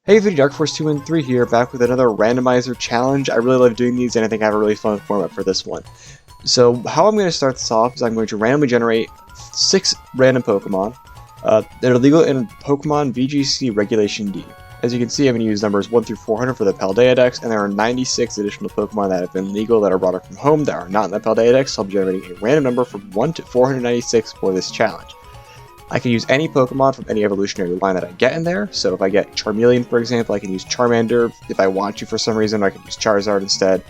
Hey VGC Dark Force 2 and 3 here, back with another randomizer challenge. I really love doing these, and I think I have a really fun format for this one. So how I'm going to start this off is I'm going to randomly generate 6 random Pokemon that are legal in Pokemon VGC Regulation D. As you can see, I'm going to use numbers 1 through 400 for the Paldea Dex, and there are 96 additional Pokemon that have been legal that are brought up from home that are not in the Paldea Dex, so I'll be generating a random number from 1 to 496 for this challenge. I can use any Pokemon from any evolutionary line that I get in there, so if I get Charmeleon, for example, I can use Charmander. If I want to for some reason, I can use Charizard instead.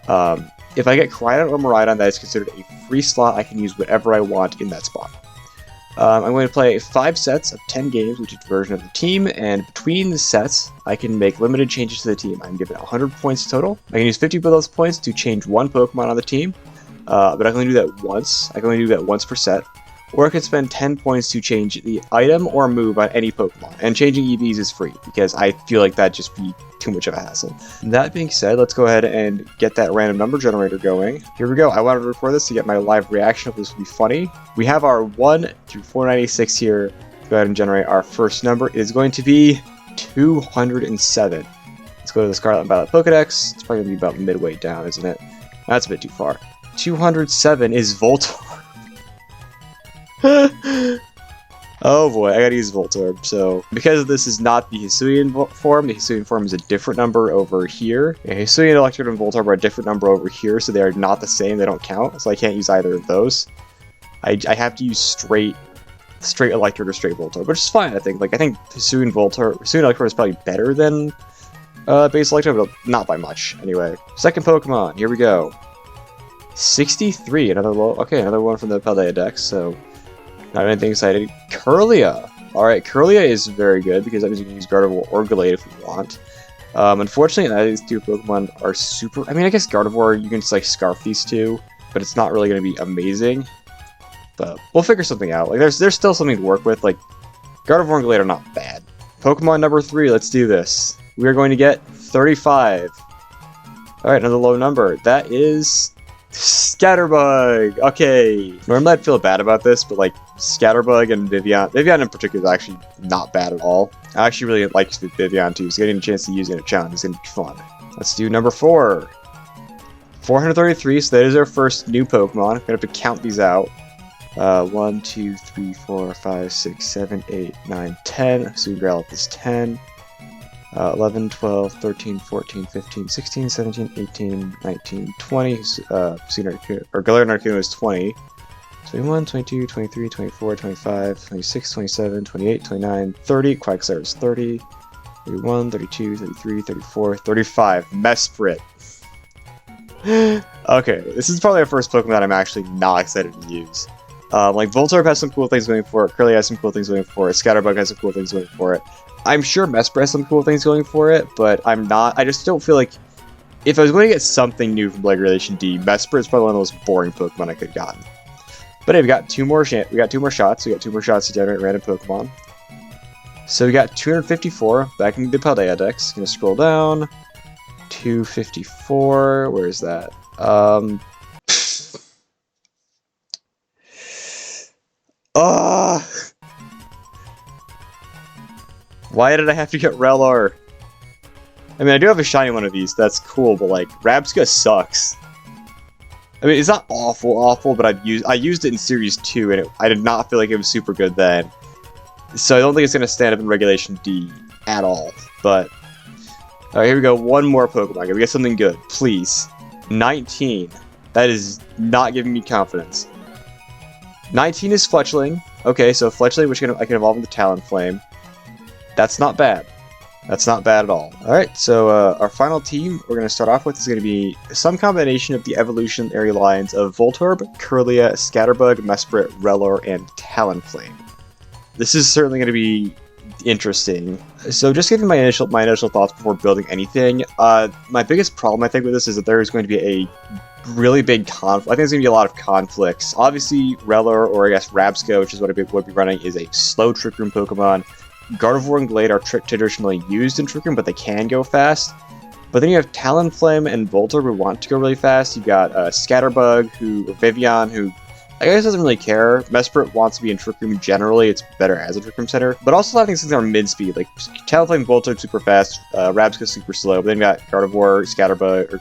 If I get Koraidon or Miraidon, that is considered a free slot. I can use whatever I want in that spot. I'm going to play 5 sets of 10 games with each version of the team, and between the sets, I can make limited changes to the team. I'm given 100 points total. I can use 50 of those points to change one Pokemon on the team, but I can only do that once. I can only do that once per set. Or I could spend 10 points to change the item or move on any Pokemon. And changing EVs is free, because I feel like that'd just be too much of a hassle. That being said, let's go ahead and get that random number generator going. Here we go. I wanted to record this to get my live reaction if this would be funny. We have our 1 through 496 here. Go ahead and generate our first number. It is going to be 207. Let's go to the Scarlet and Violet Pokedex. It's probably going to be about midway down, isn't it? That's a bit too far. 207 is Voltorb. Oh boy, I gotta use Voltorb. So, because this is not the Hisuian form, the Hisuian form is a different number over here. Yeah, Hisuian, Electrode, and Voltorb are a different number over here, so they are not the same, they don't count, so I can't use either of those. I have to use straight Electrode or straight Voltorb, which is fine, I think. Like, I think Hisuian Electrode is probably better than base Electrode, but not by much. Anyway, second Pokemon, here we go. 63, another one from the Paldea Dex, so not anything exciting. Kirlia! Alright, Kirlia is very good because that means you can use Gardevoir or Gallade if you want. Unfortunately, these two Pokemon are super... I mean, I guess Gardevoir, you can just like Scarf these two, but it's not really going to be amazing. But we'll figure something out. Like, there's still something to work with. Like, Gardevoir and Gallade are not bad. Pokemon number 3, let's do this. We are going to get 35. Alright, another low number. That is... Scatterbug! Okay. Normally I'd feel bad about this, but like Scatterbug and Vivian in particular is actually not bad at all. I actually really like Vivian too, so getting a chance to use it in a challenge is going to be fun. Let's do number 4. 433, so that is our first new Pokemon. I'm going to have to count these out. 1, 2, 3, 4, 5, 6, 7, 8, 9, 10. Sugrelp is 10. 11, 12, 13, 14, 15, 16, 17, 18, 19, 20. Galarian Articuno is 20. 21, 22, 23, 24, 25, 26, 27, 28, 29, 30. Quagsire is 30. 31, 32, 33, 34, 35. Mesprit. Okay, this is probably our first Pokemon that I'm actually not excited to use. Like, Voltorb has some cool things going for it, Kirlia has some cool things going for it, Scatterbug has some cool things going for it. I'm sure Mesprit has some cool things going for it, but I just don't feel like, if I was going to get something new from Regulation D, Mesprit is probably one of the most boring Pokemon I could have gotten. But hey, we got two more shots. We got 2 more shots to generate random Pokemon. So we got 254, back into the Paldea Dex. Gonna scroll down. 254, where is that? Why did I have to get Relar? I mean, I do have a shiny one of these, that's cool, but like, Rabsca sucks. I mean, it's not awful, but I used it in Series 2, and I did not feel like it was super good then. So I don't think it's going to stand up in Regulation D at all, but... Alright, here we go, one more Pokemon. Can we get something good? Please. 19. That is not giving me confidence. 19 is Fletchling. Okay, so Fletchling, which I can evolve into Talonflame. That's not bad. That's not bad at all. Alright, so our final team we're going to start off with is going to be some combination of the evolutionary lines of Voltorb, Kirlia, Scatterbug, Mesprit, Relar, and Talonflame. This is certainly going to be interesting. So just giving my initial thoughts before building anything, my biggest problem I think with this is that there is going to be a really big conflict. I think there's going to be a lot of conflicts. Obviously, Relar, or I guess Rabsca, which is what I would be running, is a slow Trick Room Pokemon. Gardevoir and Gallade are traditionally used in Trick Room, but they can go fast. But then you have Talonflame and Voltorb who want to go really fast. You've got Scatterbug, or Vivian, who I guess doesn't really care. Mesprit wants to be in Trick Room generally, it's better as a Trick Room center. But also a lot of things are mid-speed, like Talonflame Voltorb super fast, Rabsca super slow, but then you got Gardevoir, Scatterbug, or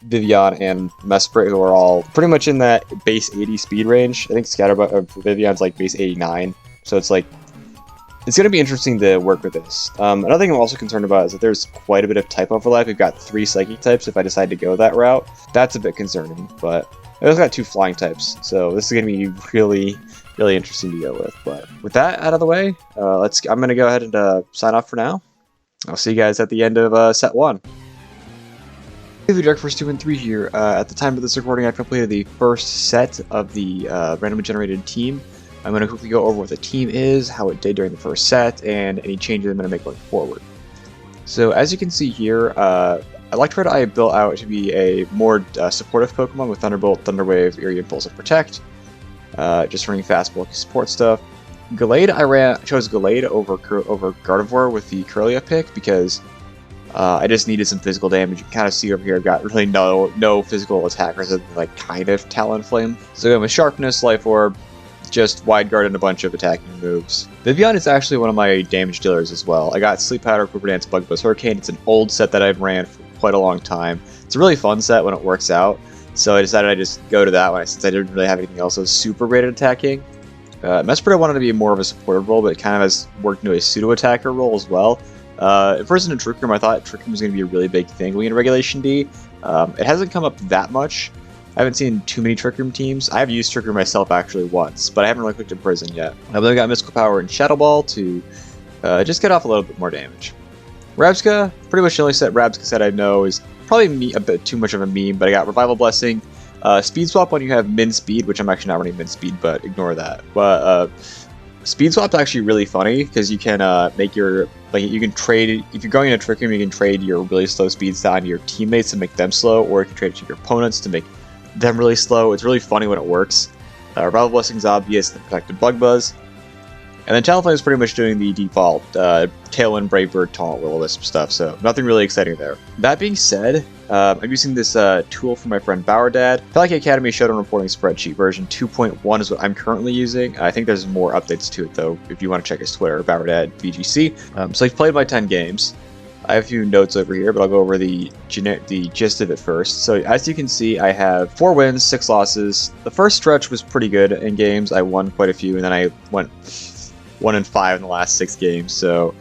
Vivian, and Mesprit, who are all pretty much in that base 80 speed range. I think Scatterbug, Vivian's like base 89, so it's like, it's going to be interesting to work with this. Another thing I'm also concerned about is that there's quite a bit of type overlap. We've got 3 Psychic types if I decide to go that route. That's a bit concerning, but I also got 2 flying types, so this is going to be really, really interesting to go with. But with that out of the way, I'm going to go ahead and sign off for now. I'll see you guys at the end of set 1. Hey, Dark Force 2 and 3 here. At the time of this recording, I've completed the first set of the randomly generated team. I'm going to quickly go over what the team is, how it did during the first set, and any changes I'm going to make going forward. So as you can see here, Electrode I built out to be a more supportive Pokemon with Thunderbolt, Thunderwave, Eerie Impulse, and Protect. Just running fast, bulky support stuff. Gallade, I chose Gallade over Gardevoir with the Curlia pick because I just needed some physical damage. You can kind of see over here I've got really no physical attackers other than like kind of Talonflame. So going with Sharpness, Life Orb, just Wide Guard and a bunch of attacking moves. Vivian is actually one of my damage dealers as well. I got Sleep Powder, Quiver Dance, Bug Buzz, Hurricane. It's an old set that I've ran for quite a long time. It's a really fun set when it works out, so I decided I'd just go to that one since I didn't really have anything else that was super great at attacking. Mesprit wanted to be more of a supportive role, but it kind of has worked into a pseudo-attacker role as well. At first in Trick Room, I thought Trick Room was going to be a really big thing going into Regulation D. It hasn't come up that much. I haven't seen too many Trick Room teams. I have used Trick Room myself actually once, but I haven't really clicked in Prison yet. I've only got Mystical Power and Shadow Ball to just get off a little bit more damage. Rabsca, pretty much the only Rabsca set I know is probably a bit too much of a meme, but I got Revival Blessing, Speed Swap when you have Min Speed, which I'm actually not running Min Speed, but ignore that. But Speed Swap's actually really funny because you can make your, like, you can trade, if you're going into Trick Room, you can trade your really slow speeds down to your teammates to make them slow, or you can trade it to your opponents to make them really slow. It's really funny when it works. Revival Blessing's obvious, the Protected Bug Buzz. And then Talonflame is pretty much doing the default Tailwind, Brave Bird, Taunt, Will-O-Wisp stuff, so nothing really exciting there. That being said, I'm using this tool from my friend Bauerdad. Pelican Academy Showdown Reporting Spreadsheet version 2.1 is what I'm currently using. I think there's more updates to it though, if you want to check his Twitter, Bauerdad VGC. So I've played my 10 games. I have a few notes over here, but I'll go over the gist of it first. So as you can see, I have 4 wins, 6 losses. The first stretch was pretty good in games. I won quite a few, and then I went 1-5 in the last 6 games. So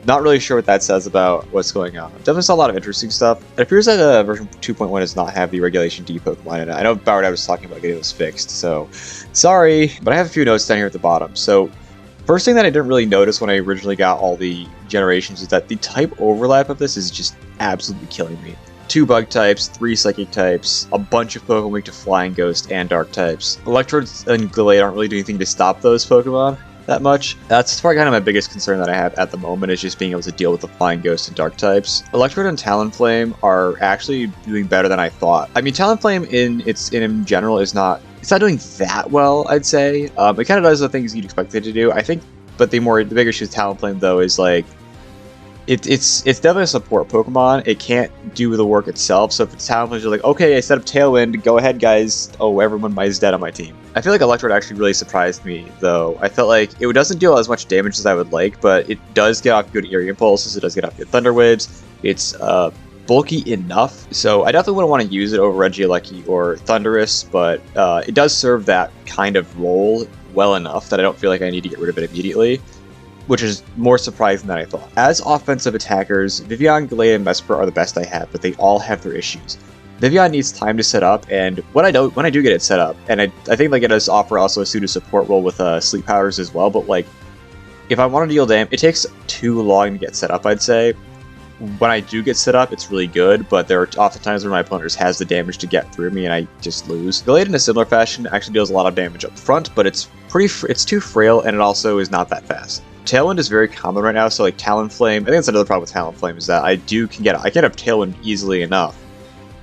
not really sure what that says about what's going on. Definitely saw a lot of interesting stuff. It appears that version 2.1 does not have the Regulation D Pokemon in it. I know Bauerdad was talking about getting those fixed, so sorry. But I have a few notes down here at the bottom. So first thing that I didn't really notice when I originally got all the generations is that the type overlap of this is just absolutely killing me. 2 bug types, 3 psychic types, a bunch of Pokemon weak to Flying Ghost and Dark types. Electrodes and Gallade aren't really doing anything to stop those Pokemon that much. That's probably kind of my biggest concern that I have at the moment, is just being able to deal with the Flying Ghost and Dark types. Electrode and Talonflame are actually doing better than I thought. I mean, Talonflame in general is not, it's not doing that well, I'd say. It kind of does the things you'd expect it to do, I think. But the bigger issue with Talonflame though is like, it's definitely a support Pokemon. It can't do the work itself. So if it's Talonflame, you're like, okay, I set up Tailwind, go ahead guys. Oh, everyone is dead on my team. I feel like Electrode actually really surprised me though. I felt like it doesn't deal as much damage as I would like, but it does get off good Eerie Impulses, it does get off good Thunder Waves. It's bulky enough, so I definitely wouldn't want to use it over Regieleki or Thundurus, but it does serve that kind of role well enough that I don't feel like I need to get rid of it immediately, which is more surprising than I thought. As offensive attackers, Vivian, Gallade, and Mesprit are the best I have, but they all have their issues. Vivian needs time to set up, and when I do get it set up, and I think like it does offer also a pseudo support role with Sleep Powders as well, but like if I want to deal damage, it takes too long to get set up, I'd say. When I do get set up, it's really good, but there are oftentimes where my opponent just has the damage to get through me and I just lose. Gallade in a similar fashion actually deals a lot of damage up front, but it's too frail, and it also is not that fast. Tailwind is very common right now, so like Talonflame, I think that's another problem with Talonflame, is that I can up Tailwind easily enough,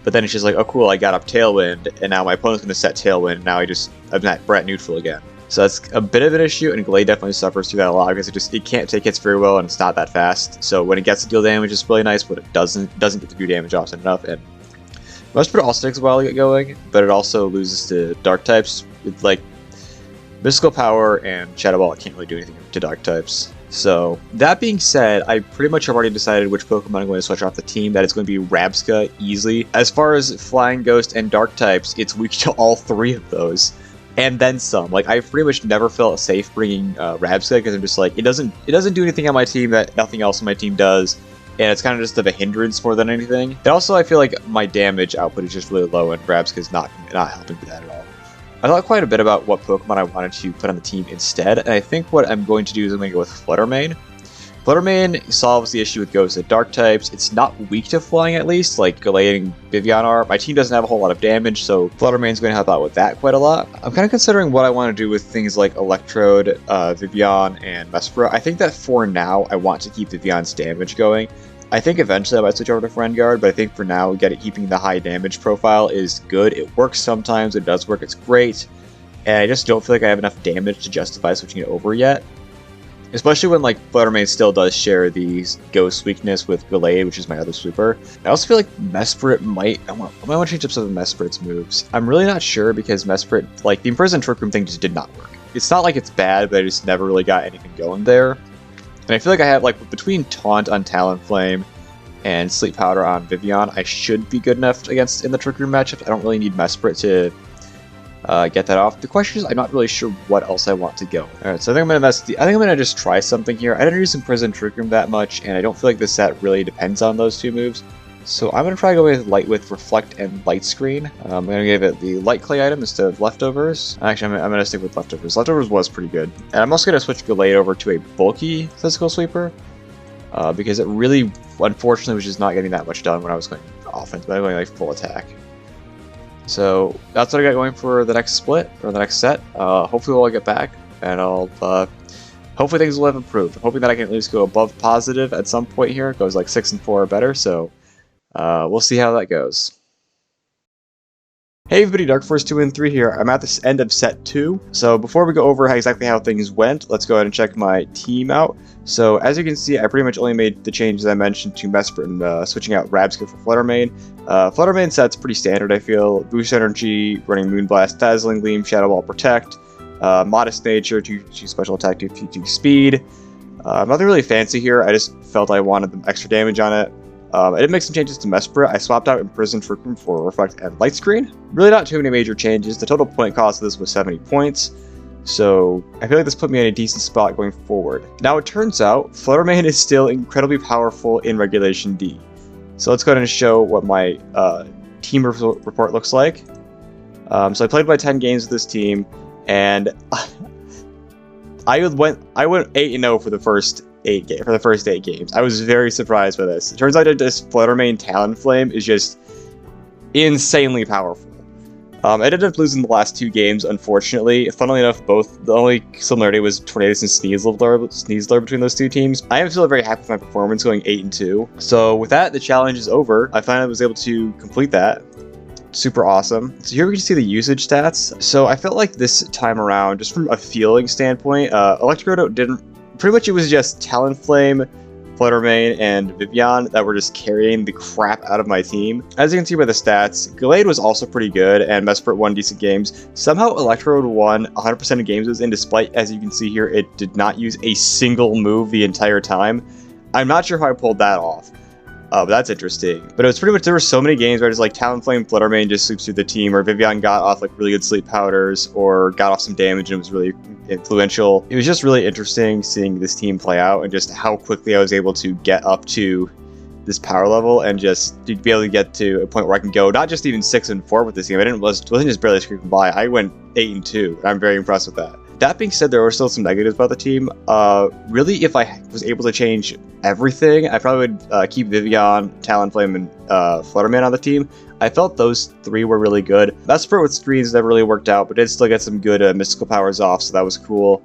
but then it's just like, oh cool, I got up Tailwind, and now my opponent's going to set Tailwind, and now I'm at neutral again. So that's a bit of an issue, and Gallade definitely suffers through that a lot because it can't take hits very well, and it's not that fast. So when it gets to deal damage, it's really nice, but it doesn't get to do damage often enough. And Mesprit also takes a while to get going, but it also loses to Dark types. It's like Mystical Power and Shadow Ball can't really do anything to Dark types. So, that being said, I pretty much have already decided which Pokemon I'm going to switch off the team. That is going to be Rabsca, easily. As far as Flying Ghost and Dark types, it's weak to all 3 of those. And then some. Like, I pretty much never felt safe bringing Rabsca, because I'm just like, it doesn't do anything on my team that nothing else on my team does. And it's kind of just of a hindrance more than anything. And also, I feel like my damage output is just really low, and Rabsca is not helping with that at all. I thought quite a bit about what Pokemon I wanted to put on the team instead, and I think what I'm going to do is I'm going to go with Fluttermane. Fluttermane solves the issue with Ghost and Dark types. It's not weak to Flying, at least, like Gallade and Vivillon are. My team doesn't have a whole lot of damage, so Fluttermane's going to help out with that quite a lot. I'm kind of considering what I want to do with things like Electrode, Vivillon, and Mesprit. I think that for now, I want to keep Vivillon's damage going. I think eventually I might switch over to Friend Guard, but I think for now, keeping the high damage profile is good. It works sometimes, it does work, it's great, and I just don't feel like I have enough damage to justify switching it over yet. Especially when, like, Fluttermane still does share the Ghost weakness with Gallade, which is my other sweeper. I also feel like Mesprit might... I might want to change up some of Mesprit's moves. I'm really not sure, because Mesprit, like, the Imprison Trick Room thing just did not work. It's not like it's bad, but I just never really got anything going there. And I feel like I have, like, between Taunt on Talonflame and Sleep Powder on Vivillon, I should be good enough against in the Trick Room matchup. I don't really need Mesprit to get that off. The question is, I'm not really sure what else I want to go. Alright, so I think I'm gonna just try something here. I didn't use Imprison Trick Room that much, and I don't feel like this set really depends on those 2 moves. So I'm gonna try to go with Light with Reflect and Light Screen. I'm gonna give it the Light Clay item instead of Leftovers. Actually, I'm gonna stick with Leftovers. Leftovers was pretty good. And I'm also gonna switch Gallade over to a bulky Physical Sweeper, because it really, unfortunately, was just not getting that much done when I was going offense, but I'm going like full attack. So that's what I got going for the next split, or the next set. Hopefully we'll all get back, and hopefully things will have improved. I'm hoping that I can at least go above positive at some point here. It goes like 6 and 4 or better, so we'll see how that goes. Hey everybody, Dark Force 2 and 3 here. I'm at the end of set 2. So before we go over exactly how things went, let's go ahead and check my team out. So as you can see, I pretty much only made the changes I mentioned to Mesprit and switching out Rabsca for Fluttermane. Fluttermane set's pretty standard, I feel. Boost Energy, running Moonblast, Dazzling Gleam, Shadow Ball, Protect, Modest Nature, 2 Special Attack, 2 Speed. Nothing really fancy here, I just felt I wanted the extra damage on it. I did make some changes to Mesprit. I swapped out Imprison Trick Room for Reflect and Light Screen. Really not too many major changes. The total point cost of this was 70 points. So I feel like this put me in a decent spot going forward. Now it turns out Fluttermane is still incredibly powerful in Regulation D. So let's go ahead and show what my team report looks like. So I played my 10 games with this team, and I went 8-0 for the first 8 games. I was very surprised by this. It turns out that this Fluttermane Talonflame is just insanely powerful. I ended up losing the last 2 games, unfortunately. Funnily enough, the only similarity was Tornadus and Sneasler between those 2 teams. I am still very happy with my performance, going 8-2. So with that, the challenge is over. I finally was able to complete that. Super awesome. So here we can see the usage stats. So I felt like this time around, just from a feeling standpoint, Electrode didn't... Pretty much it was just Talonflame, Fluttermane, and Vivillon that were just carrying the crap out of my team. As you can see by the stats, Gallade was also pretty good, and Mesprit won decent games. Somehow Electrode won 100% of games it was in, despite, as you can see here, it did not use a single move the entire time. I'm not sure how I pulled that off. But that's interesting. But it was pretty much, there were so many games where just like Talonflame, Fluttermane just sweeps through the team, or Vivillon got off like really good sleep powders, or got off some damage and it was really influential. It was just really interesting seeing this team play out, and just how quickly I was able to get up to this power level, and just to be able to get to a point where I can go not just even 6-4 with this team. Wasn't just barely scraping by. I went 8-2, and I'm very impressed with that. That being said, there were still some negatives about the team. Really, if I was able to change everything, I probably would keep Vivillon, Talonflame, and Fluttermane on the team. I felt those 3 were really good. Mesprit with screens never really worked out, but did still get some good mystical powers off, so that was cool.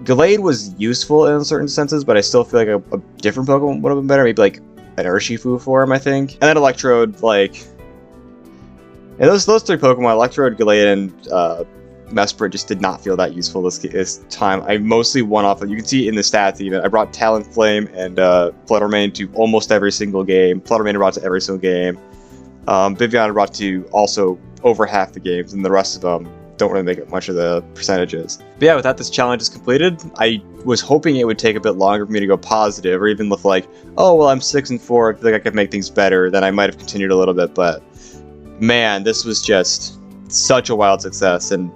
Gallade was useful in certain senses, but I still feel like a different Pokemon would have been better. Maybe like an Urshifu form, I think. And then Electrode, like... And those 3 Pokemon, Electrode, Gallade, and Mesprit just did not feel that useful this time. I mostly won off of, you can see in the stats even, I brought Talonflame and Fluttermane to almost every single game. Fluttermane I brought to every single game. Vivillon I brought to also over half the games, and the rest of them don't really make it much of the percentages. But yeah, with that, this challenge is completed. I was hoping it would take a bit longer for me to go positive, or even with like, oh, well, I'm 6 and 4, I feel like I could make things better, then I might have continued a little bit, but man, this was just such a wild success. And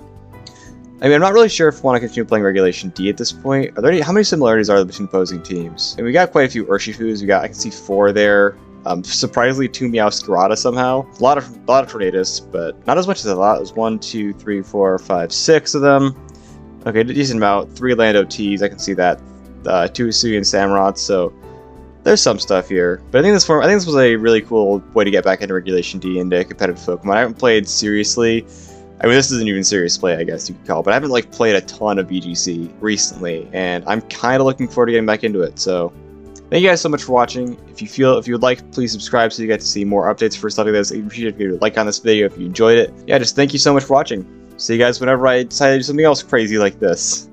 I mean, I'm not really sure if I want to continue playing Regulation D at this point. Are there how many similarities are there between opposing teams? And we got quite a few Urshifus. I can see 4 there. Surprisingly, 2 Meowscarada somehow. A lot of Tornadus, but not as much as I thought. It was 1, 2, 3, 4, 5, 6 of them. Okay, decent amount. 3 Lando Ts, I can see that. 2 Hisuian Samurats, so there's some stuff here. But I think this was a really cool way to get back into Regulation D into competitive Pokemon. I haven't played seriously. I mean, this isn't even serious play, I guess you could call it, but I haven't like played a ton of VGC recently, and I'm kind of looking forward to getting back into it. So, thank you guys so much for watching. If you would like, please subscribe so you get to see more updates for stuff like this. I'd appreciate if you would like on this video if you enjoyed it. Yeah, just thank you so much for watching. See you guys whenever I decide to do something else crazy like this.